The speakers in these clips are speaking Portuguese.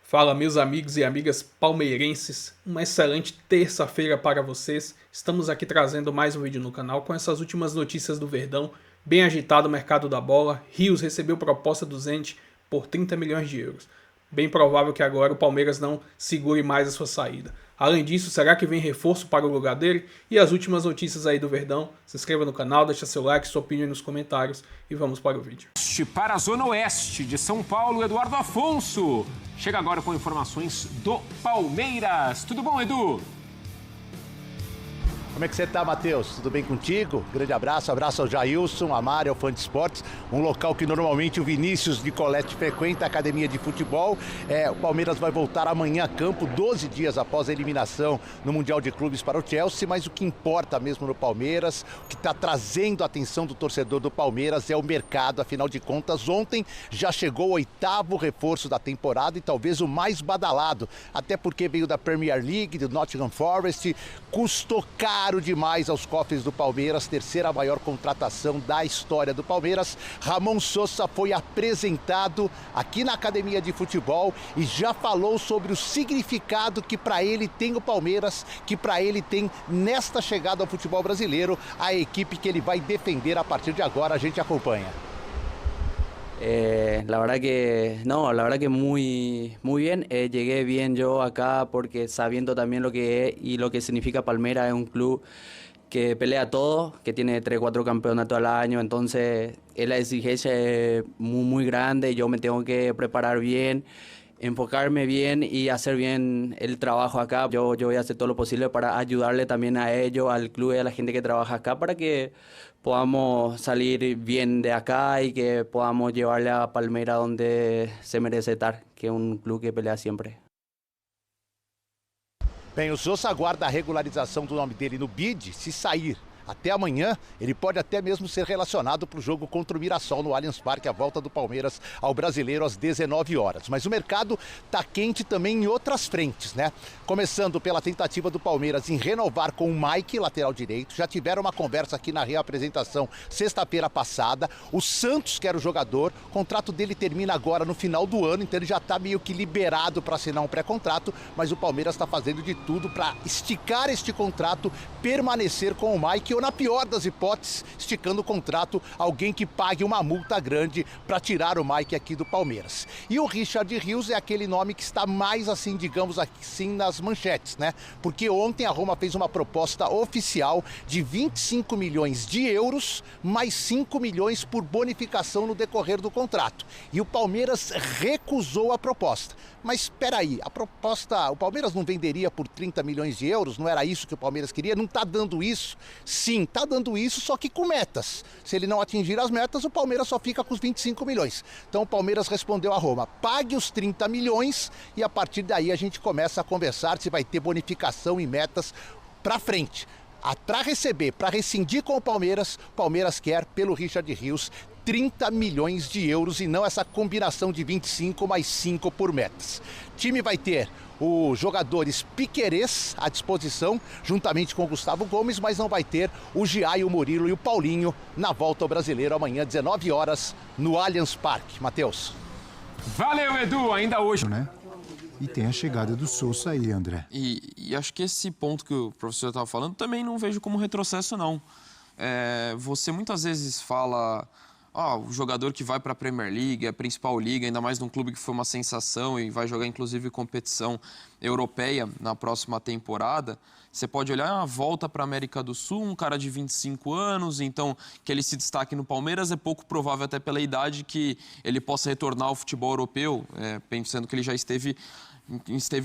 Fala, meus amigos e amigas palmeirenses, uma excelente terça-feira para vocês. Estamos aqui trazendo mais um vídeo no canal com essas últimas notícias do Verdão. Bem agitado o mercado da bola, Rios recebeu proposta do Zenit por 30 milhões de euros. Bem provável que agora o Palmeiras não segure mais a sua saída. Além disso, será que vem reforço para o lugar dele? E as últimas notícias aí do Verdão? Se inscreva no canal, deixa seu like, sua opinião nos comentários e vamos para o vídeo. Para a Zona Oeste de São Paulo, Eduardo Afonso chega agora com informações do Palmeiras. Tudo bom, Edu? Como é que você tá, Matheus? Tudo bem contigo? Grande abraço ao Jailson, a Mari, ao Fã de Esportes, um local que normalmente o Vinícius Nicoletti frequenta, a academia de futebol. O Palmeiras vai voltar amanhã a campo, 12 dias após a eliminação no Mundial de Clubes para o Chelsea, mas o que importa mesmo no Palmeiras, o que está trazendo a atenção do torcedor do Palmeiras é o mercado. Afinal de contas, ontem já chegou o 8º reforço da temporada e talvez o mais badalado, até porque veio da Premier League, do Nottingham Forest, custou caro demais aos cofres do Palmeiras, terceira maior contratação da história do Palmeiras. Ramon Sosa foi apresentado aqui na academia de futebol e já falou sobre o significado que para ele tem o Palmeiras, que para ele tem nesta chegada ao futebol brasileiro, a equipe que ele vai defender a partir de agora. A gente acompanha. La verdad que muy bien. Llegué bien yo acá porque sabiendo también lo que es y lo que significa Palmeiras. Es un club que pelea todo, que tiene 3-4 campeonatos al año, entonces la exigencia es muy grande. Yo me tengo que preparar bien, enfocarme bien y hacer bien el trabajo acá. Yo voy a hacer todo lo posible para ayudarle también a ellos, al club y a la gente que trabaja acá, para que podamos salir bien de acá y que podamos llevarle a Palmeiras donde se merece estar, que es un club que pelea siempre. Bem, o Sosa aguarda a regularização do nome dele no BID. Se sair até amanhã, ele pode até mesmo ser relacionado para o jogo contra o Mirassol no Allianz Parque, a volta do Palmeiras ao Brasileiro às 19 horas. Mas o mercado está quente também em outras frentes, né? Começando pela tentativa do Palmeiras em renovar com o Mike, lateral direito. Já tiveram uma conversa aqui na reapresentação sexta-feira passada. O Santos quer o jogador, o contrato dele termina agora no final do ano, então ele já está meio que liberado para assinar um pré-contrato, mas o Palmeiras está fazendo de tudo para esticar este contrato, permanecer com o Mike, ou na pior das hipóteses, esticando o contrato, alguém que pague uma multa grande para tirar o Mike aqui do Palmeiras. E o Richard Rios é aquele nome que está mais assim, digamos assim, nas manchetes, né? Porque ontem a Roma fez uma proposta oficial de 25 milhões de euros, mais 5 milhões por bonificação no decorrer do contrato. E o Palmeiras recusou a proposta. Mas espera aí, a proposta, o Palmeiras não venderia por 30 milhões de euros? Não era isso que o Palmeiras queria? Não está dando isso? Sim, está dando isso, só que com metas. Se ele não atingir as metas, o Palmeiras só fica com os 25 milhões. Então o Palmeiras respondeu a Roma: pague os 30 milhões e a partir daí a gente começa a conversar se vai ter bonificação e metas para frente. Para receber, para rescindir com o Palmeiras quer, pelo Richard Rios, 30 milhões de euros e não essa combinação de 25 mais 5 por metas. O time vai ter os jogadores Piquerez à disposição, juntamente com o Gustavo Gomes, mas não vai ter o Giai, o Murilo e o Paulinho na volta ao Brasileiro amanhã, 19 horas, no Allianz Parque. Matheus. Valeu, Edu, ainda hoje, né? E tem a chegada do Sosa aí, André. E acho que esse ponto que o professor estava falando também não vejo como retrocesso, não. Você muitas vezes fala... o jogador que vai para a Premier League, a principal liga, ainda mais num clube que foi uma sensação e vai jogar inclusive competição europeia na próxima temporada, você pode olhar a volta para a América do Sul, um cara de 25 anos, então que ele se destaque no Palmeiras é pouco provável até pela idade que ele possa retornar ao futebol europeu, pensando que ele já esteve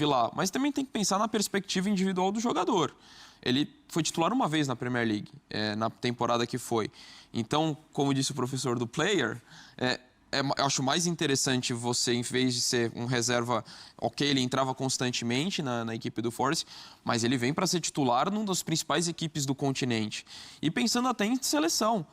lá. Mas também tem que pensar na perspectiva individual do jogador. Ele foi titular uma vez na Premier League, na temporada que foi. Então, como disse o professor do Player, eu acho mais interessante você, em vez de ser um reserva, ok, ele entrava constantemente na equipe do Forest, mas ele vem para ser titular numa das principais equipes do continente. E pensando até em seleção.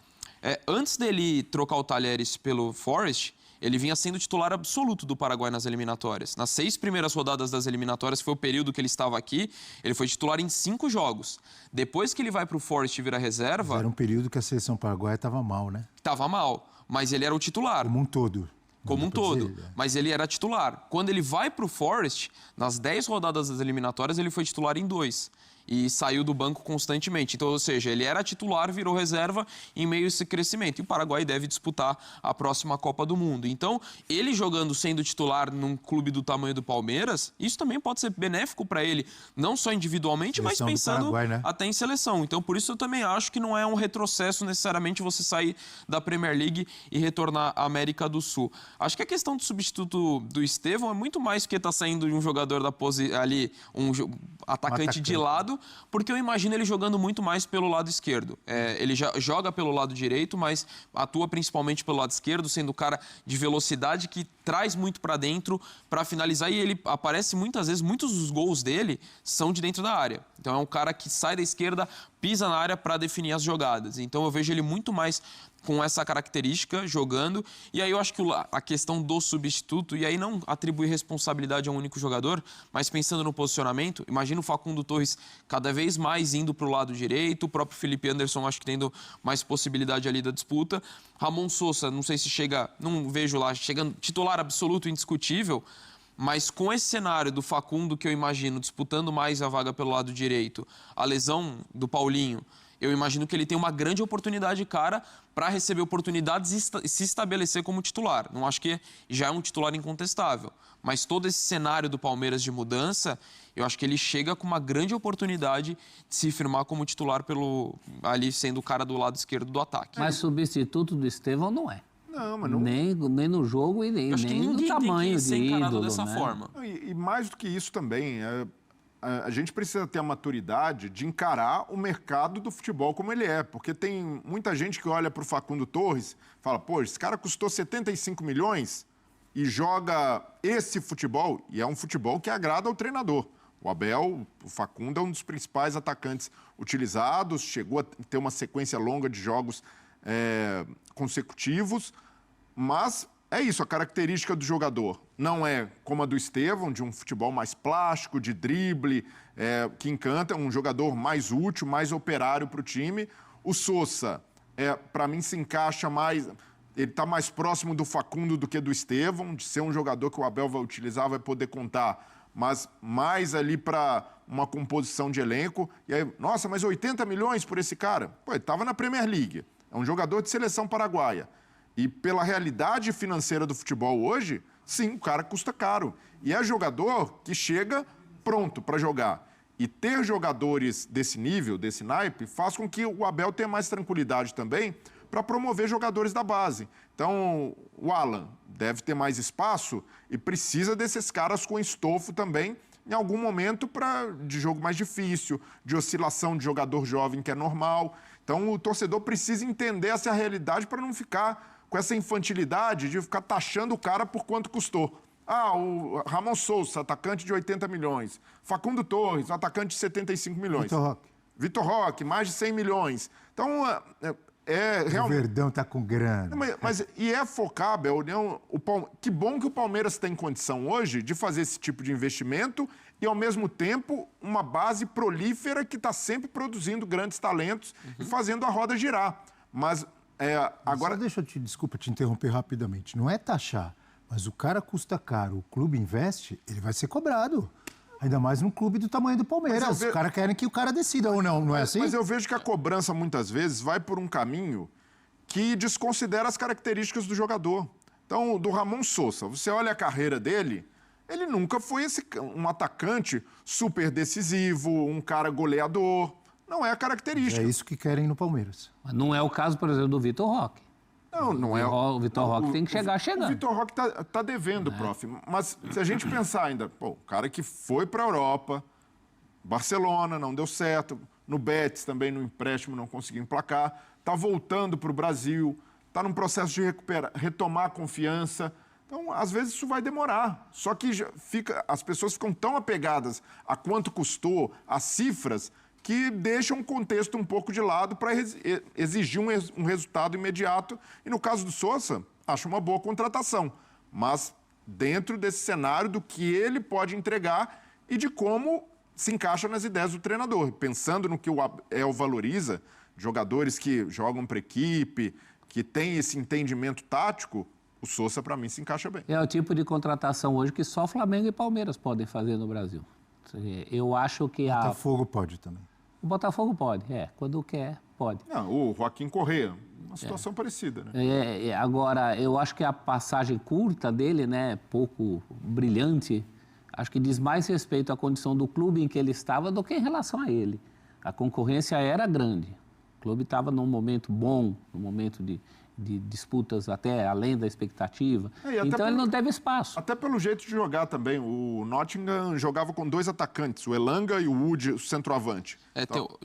Antes dele trocar o Talheres pelo Forest, ele vinha sendo titular absoluto do Paraguai nas eliminatórias. Nas 6 primeiras rodadas das eliminatórias, que foi o período que ele estava aqui, ele foi titular em 5 jogos. Depois que ele vai para o Forest e vira reserva... Era um período que a seleção paraguaia estava mal, né? Estava mal, mas ele era o titular. Como um todo. como um todo. Mas ele era titular. Quando ele vai para o Forest, nas 10 rodadas das eliminatórias, ele foi titular em 2. E saiu do banco constantemente. Então, ou seja, ele era titular, virou reserva em meio a esse crescimento. E o Paraguai deve disputar a próxima Copa do Mundo. Então, ele jogando sendo titular num clube do tamanho do Palmeiras, isso também pode ser benéfico para ele, não só individualmente, mas pensando Paraguai, né? até em seleção. Então, por isso eu também acho que não é um retrocesso necessariamente você sair da Premier League e retornar à América do Sul. Acho que a questão do substituto do Estevão é muito mais que tá saindo de um jogador da ali, um atacante de lado, porque eu imagino ele jogando muito mais pelo lado esquerdo. Ele já joga pelo lado direito, mas atua principalmente pelo lado esquerdo, sendo o cara de velocidade que traz muito para dentro para finalizar, e ele aparece muitas vezes, muitos dos gols dele são de dentro da área. Então é um cara que sai da esquerda, pisa na área para definir as jogadas. Então eu vejo ele muito mais com essa característica jogando, e aí eu acho que a questão do substituto, e aí não atribuir responsabilidade a um único jogador, mas pensando no posicionamento, imagina o Facundo Torres cada vez mais indo para o lado direito, o próprio Felipe Anderson acho que tendo mais possibilidade ali da disputa, Ramon Sosa, não sei se chega, não vejo lá, chegando titular absoluto, indiscutível, mas com esse cenário do Facundo, que eu imagino disputando mais a vaga pelo lado direito, a lesão do Paulinho, eu imagino que ele tem uma grande oportunidade, cara, para receber oportunidades e se estabelecer como titular. Não acho que já é um titular incontestável. Mas todo esse cenário do Palmeiras de mudança, eu acho que ele chega com uma grande oportunidade de se firmar como titular ali sendo o cara do lado esquerdo do ataque. Mas substituto do Estevão não é. Não, mas não... Nem no jogo e nem no tamanho de ídolo, dessa né? forma. E mais do que isso também, a gente precisa ter a maturidade de encarar o mercado do futebol como ele é. Porque tem muita gente que olha para o Facundo Torres e fala, pô, esse cara custou 75 milhões e joga esse futebol, e é um futebol que agrada ao treinador. O Abel, o Facundo é um dos principais atacantes utilizados, chegou a ter uma sequência longa de jogos consecutivos, mas é isso, a característica do jogador não é como a do Estevão, de um futebol mais plástico, de drible, que encanta, é um jogador mais útil, mais operário para o time. O Sosa, para mim, se encaixa mais, ele está mais próximo do Facundo do que do Estevão, de ser um jogador que o Abel vai utilizar, vai poder contar, mas mais ali para uma composição de elenco. E aí, nossa, mas 80 milhões por esse cara? Pô, ele estava na Premier League, é um jogador de seleção paraguaia. E pela realidade financeira do futebol hoje, sim, o cara custa caro. E é jogador que chega pronto para jogar. E ter jogadores desse nível, desse naipe, faz com que o Abel tenha mais tranquilidade também para promover jogadores da base. Então, o Alan deve ter mais espaço e precisa desses caras com estofo também, em algum momento, de jogo mais difícil, de oscilação de jogador jovem, que é normal. Então, o torcedor precisa entender essa realidade para não ficar com essa infantilidade de ficar taxando o cara por quanto custou. O Ramon Sousa, atacante de 80 milhões. Facundo Torres, atacante de 75 milhões. Vitor Roque, mais de 100 milhões. Então, realmente... O Verdão tá com grana. Mas é focar, Abel, que bom que o Palmeiras tem condição hoje de fazer esse tipo de investimento e, ao mesmo tempo, uma base prolífera que está sempre produzindo grandes talentos e fazendo a roda girar. Mas... agora desculpa te interromper rapidamente. Não é taxar, mas o cara custa caro, o clube investe, ele vai ser cobrado. Ainda mais num clube do tamanho do Palmeiras. Os caras querem que o cara decida ou não, não é assim? Mas eu vejo que a cobrança, muitas vezes, vai por um caminho que desconsidera as características do jogador. Então, do Ramon Sosa, você olha a carreira dele, ele nunca foi um atacante super decisivo, um cara goleador. Não é a característica. É isso que querem no Palmeiras. Mas não é o caso, por exemplo, do Vitor Roque. Não é. O Vitor Roque tem que chegar chegando. O Vitor Roque tá devendo, prof. Mas se a gente pensar ainda, o cara que foi para a Europa, Barcelona, não deu certo, no Betis também no empréstimo não conseguiu emplacar, tá voltando para o Brasil, tá num processo de retomar a confiança. Então, às vezes isso vai demorar. Só que as pessoas ficam tão apegadas a quanto custou, as cifras, que deixam o contexto um pouco de lado para exigir um resultado imediato. E no caso do Sosa, acho uma boa contratação. Mas dentro desse cenário do que ele pode entregar e de como se encaixa nas ideias do treinador. Pensando no que o Abel valoriza, jogadores que jogam para equipe, que têm esse entendimento tático, o Sousa, para mim, se encaixa bem. É o tipo de contratação hoje que só Flamengo e Palmeiras podem fazer no Brasil. Eu acho que O Botafogo pode também. O Botafogo pode, quando quer, pode. Não, o Joaquim Correa, uma situação parecida, né? Agora, eu acho que a passagem curta dele, né, pouco brilhante, acho que diz mais respeito à condição do clube em que ele estava do que em relação a ele. A concorrência era grande. O clube estava num momento bom, num momento de disputas até além da expectativa. Então ele não teve espaço. Até pelo jeito de jogar também. O Nottingham jogava com 2 atacantes, o Elanga e o Wood, o centroavante.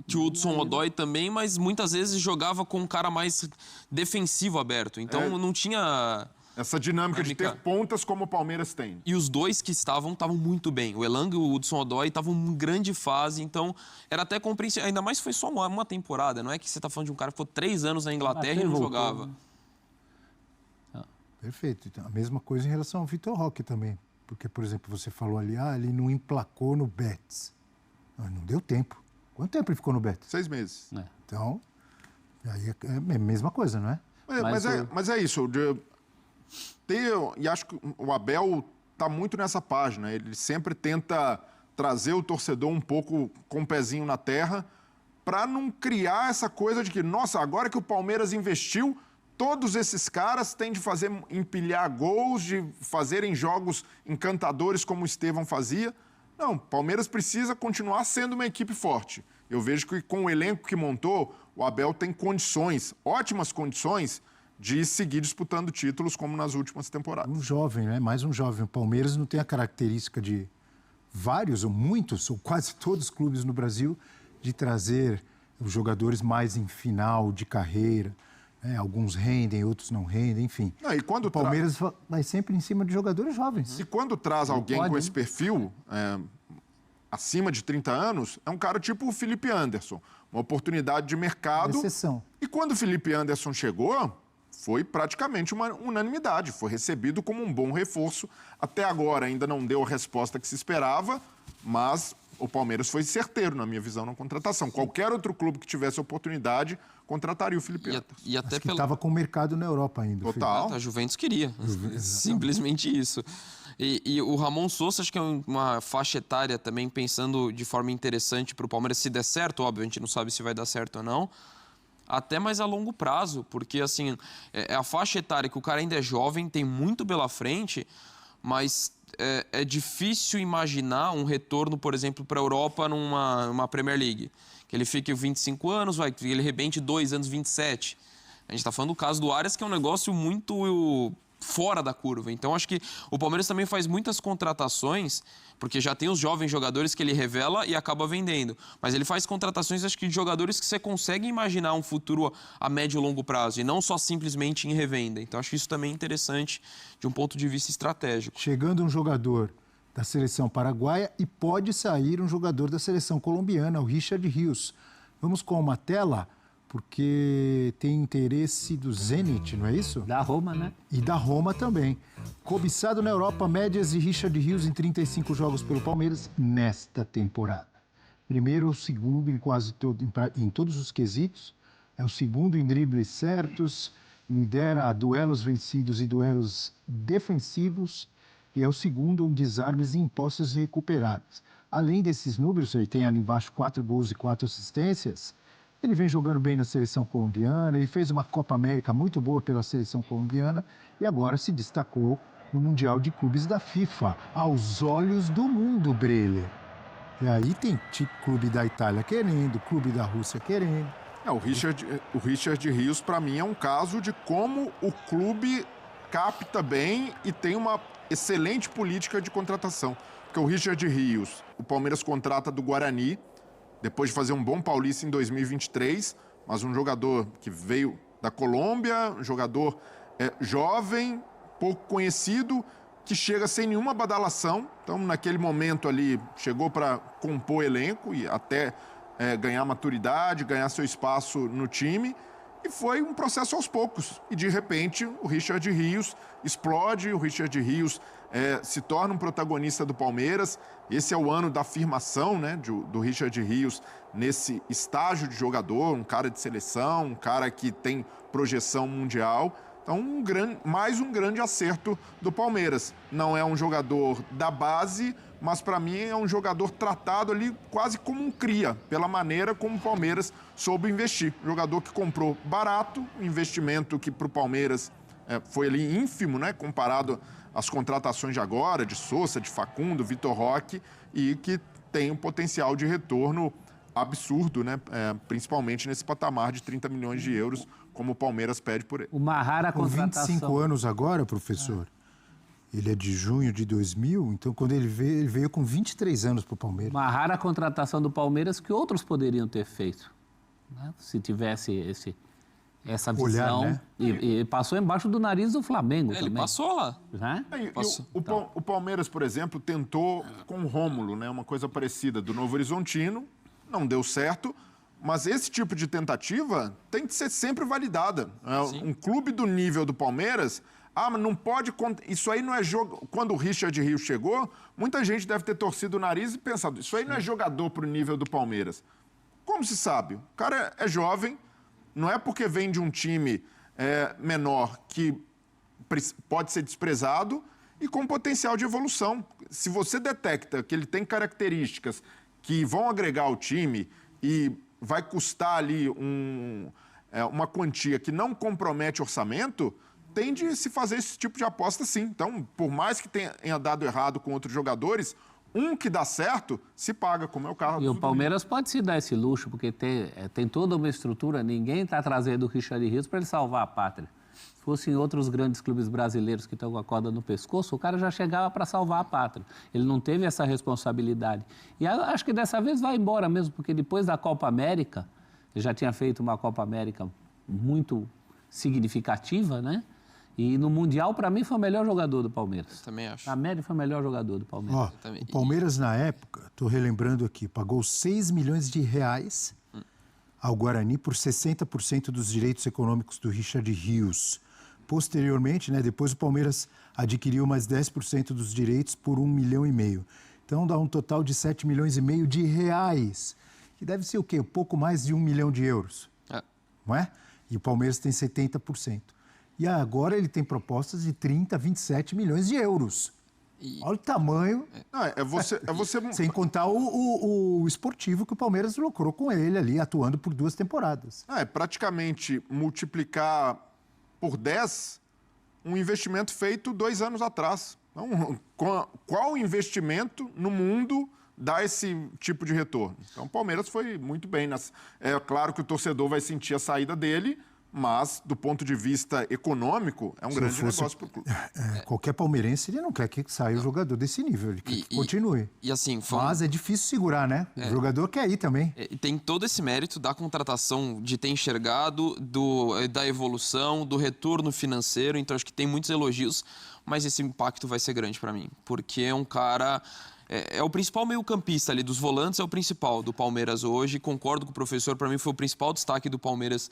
Tinha o Hudson-Odoi também, mas muitas vezes jogava com um cara mais defensivo aberto. Então não tinha... Essa dinâmica de ter pontas como o Palmeiras tem. E os dois que estavam muito bem. O Elanga e o Hudson-Odoi estavam em grande fase, então era até compreensível. Ainda mais foi só uma temporada, não é que você está falando de um cara que ficou 3 anos na Inglaterra e não jogava. Perfeito. Então, a mesma coisa em relação ao Vitor Roque também. Porque, por exemplo, você falou ali, ele não emplacou no Betis. Não deu tempo. Quanto tempo ele ficou no Betis? 6 meses. Então, aí é a mesma coisa, não é? Mas é isso. E acho que o Abel está muito nessa página. Ele sempre tenta trazer o torcedor um pouco com o pezinho na terra para não criar essa coisa de que, nossa, agora que o Palmeiras investiu, todos esses caras têm de empilhar gols, de fazerem jogos encantadores como o Estevão fazia. Não, o Palmeiras precisa continuar sendo uma equipe forte. Eu vejo que com o elenco que montou, o Abel tem condições, ótimas condições, de seguir disputando títulos como nas últimas temporadas. Um jovem, né? Mais um jovem. O Palmeiras não tem a característica de vários, ou muitos, ou quase todos os clubes no Brasil, de trazer os jogadores mais em final de carreira. Alguns rendem, outros não rendem, enfim. E quando o Palmeiras vai sempre em cima de jogadores jovens. E quando traz alguém com esse perfil, acima de 30 anos, é um cara tipo o Felipe Anderson. Uma oportunidade de mercado. Exceção. E quando o Felipe Anderson chegou, foi praticamente uma unanimidade. Foi recebido como um bom reforço. Até agora ainda não deu a resposta que se esperava, mas o Palmeiras foi certeiro, na minha visão, na contratação. Qualquer outro clube que tivesse oportunidade contrataria o Felipe Anderson. E até que estava com o mercado na Europa ainda. Total. A Juventus queria. Simplesmente isso. E o Ramon Sousa, acho que é uma faixa etária também, pensando de forma interessante para o Palmeiras, se der certo, óbvio, a gente não sabe se vai dar certo ou não, até mais a longo prazo, porque assim, é a faixa etária que o cara ainda é jovem, tem muito pela frente, mas é difícil imaginar um retorno, por exemplo, para a Europa numa Premier League. Que ele fique 25 anos, que ele rebente 2 anos, 27. A gente está falando do caso do Arias, que é um negócio muito fora da curva. Então, acho que o Palmeiras também faz muitas contratações, porque já tem os jovens jogadores que ele revela e acaba vendendo. Mas ele faz contratações, acho que, de jogadores que você consegue imaginar um futuro a médio e longo prazo, e não só simplesmente em revenda. Então, acho que isso também é interessante de um ponto de vista estratégico. Chegando um jogador da seleção paraguaia e pode sair um jogador da seleção colombiana, o Richard Rios. Vamos com uma tela, porque tem interesse do Zenit, não é isso? Da Roma, né? E da Roma também. Cobiçado na Europa, médias de Richard Rios em 35 jogos pelo Palmeiras nesta temporada. Primeiro ou segundo em todos os quesitos. É o segundo em dribles certos, lidera duelos vencidos e duelos defensivos, e é o segundo em desarmes e em posses recuperadas. Além desses números, ele tem ali embaixo 4 gols e 4 assistências. Ele vem jogando bem na seleção colombiana, ele fez uma Copa América muito boa pela seleção colombiana e agora se destacou no Mundial de Clubes da FIFA, aos olhos do mundo, Breler. E aí tem clube da Itália querendo, clube da Rússia querendo. O Richard Rios, para mim, é um caso de como o clube capta bem e tem uma excelente política de contratação. Porque o Richard Rios, o Palmeiras contrata do Guarani, depois de fazer um bom Paulista em 2023, mas um jogador que veio da Colômbia, um jogador jovem, pouco conhecido, que chega sem nenhuma badalação. Então, naquele momento ali, chegou para compor elenco e até ganhar maturidade, ganhar seu espaço no time. E foi um processo aos poucos. E, de repente, o Richard Rios explode, o Richard Rios se torna um protagonista do Palmeiras. Esse é o ano da afirmação, né, do Richard Rios nesse estágio de jogador, um cara de seleção, um cara que tem projeção mundial. Então, mais um grande acerto do Palmeiras. Não é um jogador da base, mas para mim é um jogador tratado ali quase como um cria, pela maneira como o Palmeiras soube investir. Jogador que comprou barato, investimento que para o Palmeiras foi ali ínfimo, né, comparado às contratações de agora, de Sousa, de Facundo, Vitor Roque, e que tem um potencial de retorno absurdo, né, principalmente nesse patamar de 30 milhões de euros, como o Palmeiras pede por ele. Uma rara contratação. Com 25 anos agora, professor, ele é de junho de 2000, então quando ele veio com 23 anos para o Palmeiras. Uma rara contratação do Palmeiras que outros poderiam ter feito, né? Se tivesse essa visão. Olhar, né? E passou embaixo do nariz do Flamengo também. Ele passou lá. Né? O Palmeiras, por exemplo, tentou com o Rômulo, né, uma coisa parecida, do Novo Horizontino, não deu certo, mas esse tipo de tentativa tem que ser sempre validada. Um clube do nível do Palmeiras, mas não pode... Isso aí não é jogo... Quando o Richard Rios chegou, muita gente deve ter torcido o nariz e pensado, isso aí não é jogador para o nível do Palmeiras. Como se sabe? O cara é jovem, não é porque vem de um time menor que pode ser desprezado e com potencial de evolução. Se você detecta que ele tem características que vão agregar ao time e vai custar ali uma quantia que não compromete orçamento, tem de se fazer esse tipo de aposta sim. Então, por mais que tenha dado errado com outros jogadores, um que dá certo se paga, como é o caso do... E o Palmeiras pode se dar esse luxo, porque tem toda uma estrutura, ninguém está trazendo o Richard Rios para ele salvar a pátria. Se fossem outros grandes clubes brasileiros que estão com a corda no pescoço, o cara já chegava para salvar a pátria. Ele não teve essa responsabilidade. E acho que dessa vez vai embora mesmo, porque depois da Copa América, ele já tinha feito uma Copa América muito significativa, né? E no Mundial, para mim, foi o melhor jogador do Palmeiras. Eu também acho. Na média, foi o melhor jogador do Palmeiras. O Palmeiras, na época, estou relembrando aqui, pagou 6 milhões de reais ao Guarani por 60% dos direitos econômicos do Richard Rios. Posteriormente, né, depois o Palmeiras adquiriu mais 10% dos direitos por 1,5 milhão. Então dá um total de 7,5 milhões de reais, que deve ser o quê? Um pouco mais de 1 milhão de euros, não é? E o Palmeiras tem 70%. E agora ele tem propostas de 30, 27 milhões de euros. Olha o tamanho. Sem contar o esportivo que o Palmeiras lucrou com ele ali, atuando por 2 temporadas. Praticamente multiplicar por 10 um investimento feito 2 anos atrás. Então, qual investimento no mundo dá esse tipo de retorno? Então, o Palmeiras foi muito bem. É claro que o torcedor vai sentir a saída dele, mas, do ponto de vista econômico, é um grande negócio para o clube. Qualquer palmeirense, ele não quer que saia o jogador desse nível, ele quer que continue. E assim, mas é difícil segurar, né? O jogador quer ir também. E tem todo esse mérito da contratação, de ter enxergado, da evolução, do retorno financeiro. Então, acho que tem muitos elogios, mas esse impacto vai ser grande para mim. Porque é um cara... É o principal meio-campista ali, dos volantes é o principal do Palmeiras hoje. Concordo com o professor, para mim foi o principal destaque do Palmeiras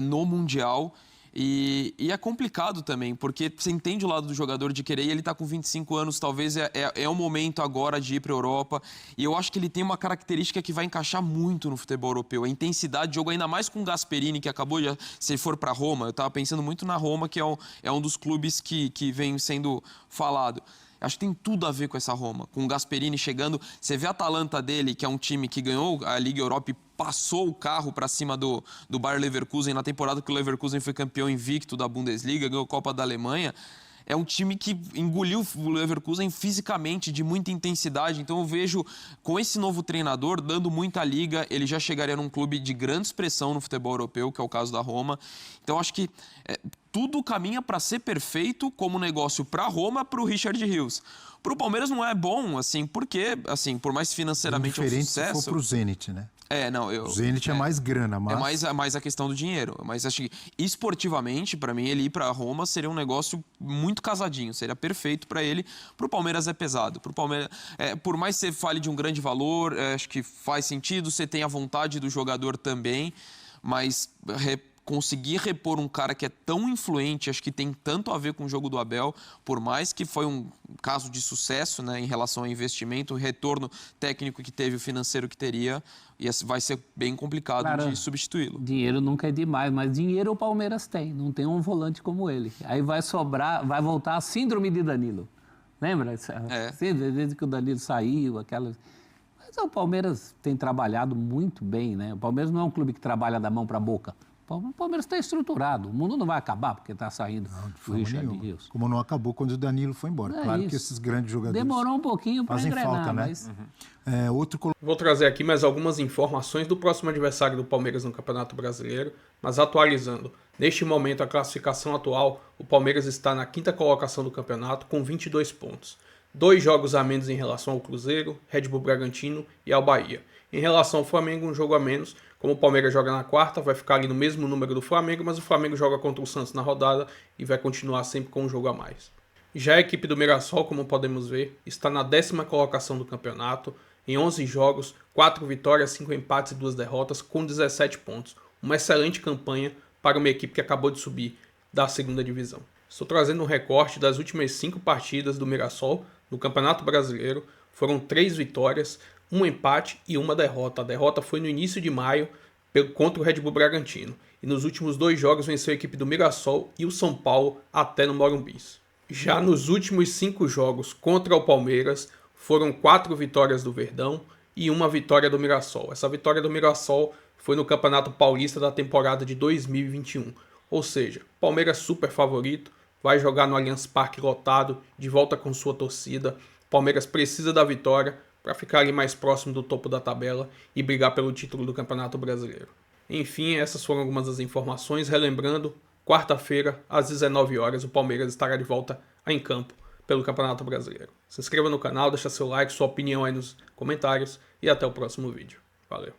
no Mundial. E é complicado também, porque você entende o lado do jogador de querer, e ele está com 25 anos, talvez é o momento agora de ir para a Europa. E eu acho que ele tem uma característica que vai encaixar muito no futebol europeu, a intensidade de jogo, ainda mais com o Gasperini, que acabou de... Se ele for para Roma, eu estava pensando muito na Roma, que é um dos clubes que vem sendo falado. Acho que tem tudo a ver com essa Roma, com o Gasperini chegando. Você vê a Atalanta dele, que é um time que ganhou a Liga Europa e passou o carro para cima do Bayer Leverkusen na temporada que o Leverkusen foi campeão invicto da Bundesliga, ganhou a Copa da Alemanha. É um time que engoliu o Leverkusen fisicamente, de muita intensidade. Então eu vejo, com esse novo treinador, dando muita liga, ele já chegaria num clube de grande expressão no futebol europeu, que é o caso da Roma. Então acho que tudo caminha para ser perfeito como negócio para a Roma, para o Richard Rios. Para o Palmeiras não é bom, assim, porque, assim, por mais financeiramente é um sucesso... Diferente se for para o Zenit, né? O Zenit é mais grana, mas... É mais a questão do dinheiro. Mas acho que, esportivamente, para mim, ele ir para Roma seria um negócio muito casadinho. Seria perfeito para ele. Para o Palmeiras é pesado. Pro Palmeiras, por mais que você fale de um grande valor, acho que faz sentido. Você tem a vontade do jogador também. Mas conseguir repor um cara que é tão influente, acho que tem tanto a ver com o jogo do Abel, por mais que foi um caso de sucesso, né, em relação ao investimento, o retorno técnico que teve, o financeiro que teria, e vai ser bem complicado de substituí-lo. Dinheiro nunca é demais, mas dinheiro o Palmeiras tem, não tem um volante como ele. Aí vai sobrar, vai voltar a síndrome de Danilo. Lembra? Desde que o Danilo saiu, aquelas... Mas o Palmeiras tem trabalhado muito bem, né? O Palmeiras não é um clube que trabalha da mão para a boca. O Palmeiras está estruturado. O mundo não vai acabar porque está saindo o Richard Rios. Como não acabou quando o Danilo foi embora. Claro que esses grandes jogadores demorou um pouquinho para engrenar, falta, né? Mas... Vou trazer aqui mais algumas informações do próximo adversário do Palmeiras no Campeonato Brasileiro, mas atualizando. Neste momento, a classificação atual, o Palmeiras está na 5ª colocação do campeonato com 22 pontos. 2 jogos a menos em relação ao Cruzeiro, Red Bull Bragantino e ao Bahia. Em relação ao Flamengo, um jogo a menos. Como o Palmeiras joga na 4ª, vai ficar ali no mesmo número do Flamengo, mas o Flamengo joga contra o Santos na rodada e vai continuar sempre com um jogo a mais. Já a equipe do Mirassol, como podemos ver, está na 10ª colocação do campeonato, em 11 jogos, 4 vitórias, 5 empates e 2 derrotas, com 17 pontos. Uma excelente campanha para uma equipe que acabou de subir da 2ª divisão. Estou trazendo um recorte das últimas 5 partidas do Mirassol no Campeonato Brasileiro. Foram 3 vitórias, 1 empate e 1 derrota. A derrota foi no início de maio contra o Red Bull Bragantino. E nos últimos 2 jogos venceu a equipe do Mirassol e o São Paulo até no Morumbi. Já nos últimos 5 jogos contra o Palmeiras, foram 4 vitórias do Verdão e 1 vitória do Mirassol. Essa vitória do Mirassol foi no Campeonato Paulista da temporada de 2021. Ou seja, Palmeiras super favorito, vai jogar no Allianz Parque lotado, de volta com sua torcida. Palmeiras precisa da vitória para ficar ali mais próximo do topo da tabela e brigar pelo título do Campeonato Brasileiro. Enfim, essas foram algumas das informações. Relembrando, quarta-feira, às 19 horas, o Palmeiras estará de volta em campo pelo Campeonato Brasileiro. Se inscreva no canal, deixa seu like, sua opinião aí nos comentários e até o próximo vídeo. Valeu!